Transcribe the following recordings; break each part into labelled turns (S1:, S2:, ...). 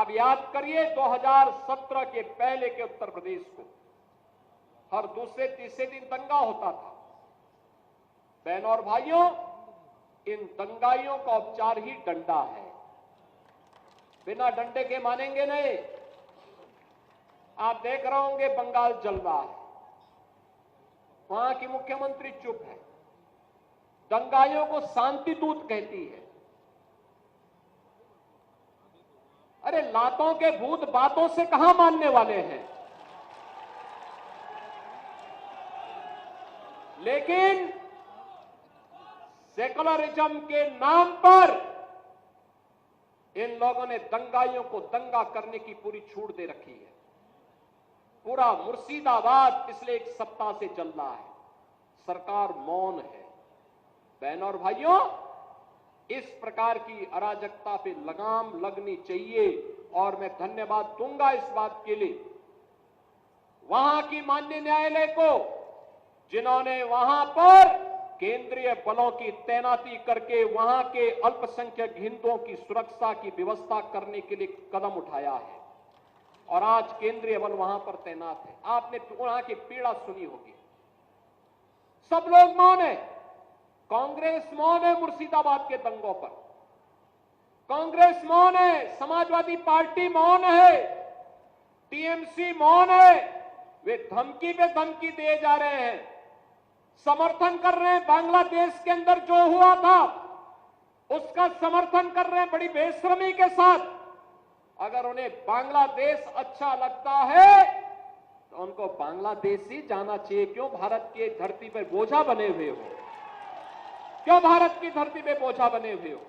S1: अब याद करिए 2017 के पहले के उत्तर प्रदेश को हर दूसरे तीसरे दिन दंगा होता था। बहनों और भाइयों, इन दंगाइयों का उपचार ही डंडा है। बिना डंडे के मानेंगे नहीं। आप देख रहे होंगे बंगाल जल रहा है, वहां की मुख्यमंत्री चुप है, दंगाइयों को शांति दूत कहती है। अरे लातों के भूत बातों से कहां मानने वाले हैं। लेकिन सेकुलरिज्म के नाम पर इन लोगों ने दंगाइयों को दंगा करने की पूरी छूट दे रखी है। पूरा मुर्शिदाबाद पिछले एक सप्ताह से चल रहा है, सरकार मौन है। बहनों और भाइयों, इस प्रकार की अराजकता पे लगाम लगनी चाहिए और मैं धन्यवाद दूंगा इस बात के लिए वहां की माननीय न्यायालय को, जिन्होंने वहां पर केंद्रीय बलों की तैनाती करके वहां के अल्पसंख्यक हिंदुओं की सुरक्षा की व्यवस्था करने के लिए कदम उठाया है और आज केंद्रीय बल वहां पर तैनात है। आपने वहां की पीड़ा सुनी होगी। सब लोग मौन है। कांग्रेस मौन है मुर्शिदाबाद के दंगों पर, कांग्रेस मौन है, समाजवादी पार्टी मौन है, टीएमसी मौन है। वे धमकी पे धमकी दिए जा रहे हैं, समर्थन कर रहे हैं। बांग्लादेश के अंदर जो हुआ था उसका समर्थन कर रहे हैं बड़ी बेशर्मी के साथ। अगर उन्हें बांग्लादेश अच्छा लगता है तो उनको बांग्लादेश ही जाना चाहिए। क्यों भारत की धरती पर बोझा बने हुए हो? क्यों भारत की धरती पे बोझा बने हुए हो?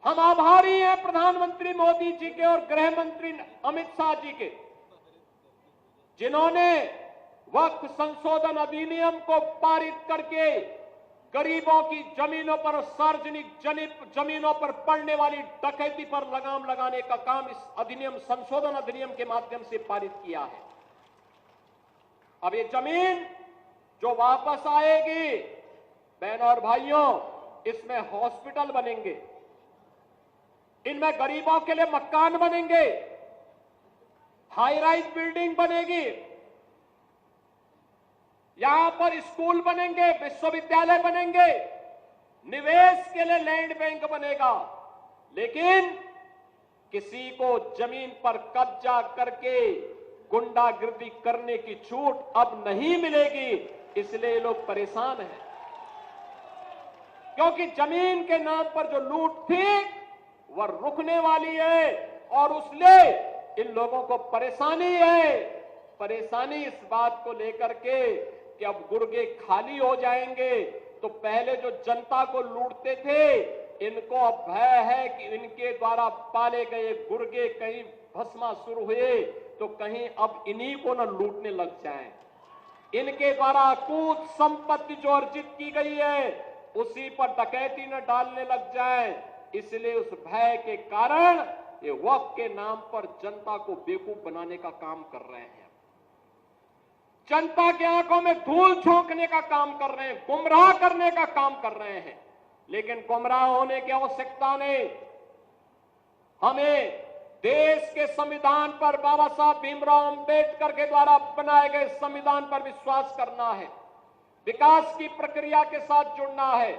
S1: हम आभारी हैं प्रधानमंत्री मोदी जी के और गृह मंत्री अमित शाह जी के, जिन्होंने वक्फ संशोधन अधिनियम को पारित करके गरीबों की जमीनों पर, सार्वजनिक जमीनों पर पड़ने वाली डकैती पर लगाम लगाने का काम इस अधिनियम, संशोधन अधिनियम के माध्यम से पारित किया है। अब ये जमीन जो वापस आएगी, बहनों और भाइयों, इसमें हॉस्पिटल बनेंगे, इनमें गरीबों के लिए मकान बनेंगे, हाई राइज बिल्डिंग बनेगी, यहां पर स्कूल बनेंगे, विश्वविद्यालय बनेंगे, निवेश के लिए लैंड बैंक बनेगा। लेकिन किसी को जमीन पर कब्जा करके गुंडागिर्दी करने की छूट अब नहीं मिलेगी। इसलिए लोग परेशान हैं, क्योंकि जमीन के नाम पर जो लूट थी वह रुकने वाली है और उसलिए इन लोगों को परेशानी है। परेशानी इस बात को लेकर के कि अब गुर्गे खाली हो जाएंगे। तो पहले जो जनता को लूटते थे, इनको अब भय है कि इनके द्वारा पाले गए गुर्गे कहीं भस्मासुर हुए तो कहीं अब इन्हीं को न लूटने लग जाएं। इनके द्वारा अकूत संपत्ति जो अर्जित की गई है उसी पर डकैती न डालने लग जाए। इसलिए उस भय के कारण ये वक्फ के नाम पर जनता को बेवकूफ बनाने का काम कर रहे हैं, जनता की आंखों में धूल झोंकने का काम कर रहे हैं, गुमराह करने का काम कर रहे हैं। लेकिन गुमराह होने की आवश्यकता नहीं। हमें देश के संविधान पर, बाबा साहब भीमराव अंबेडकर के द्वारा बनाए गए संविधान पर विश्वास करना है, विकास की प्रक्रिया के साथ जुड़ना है।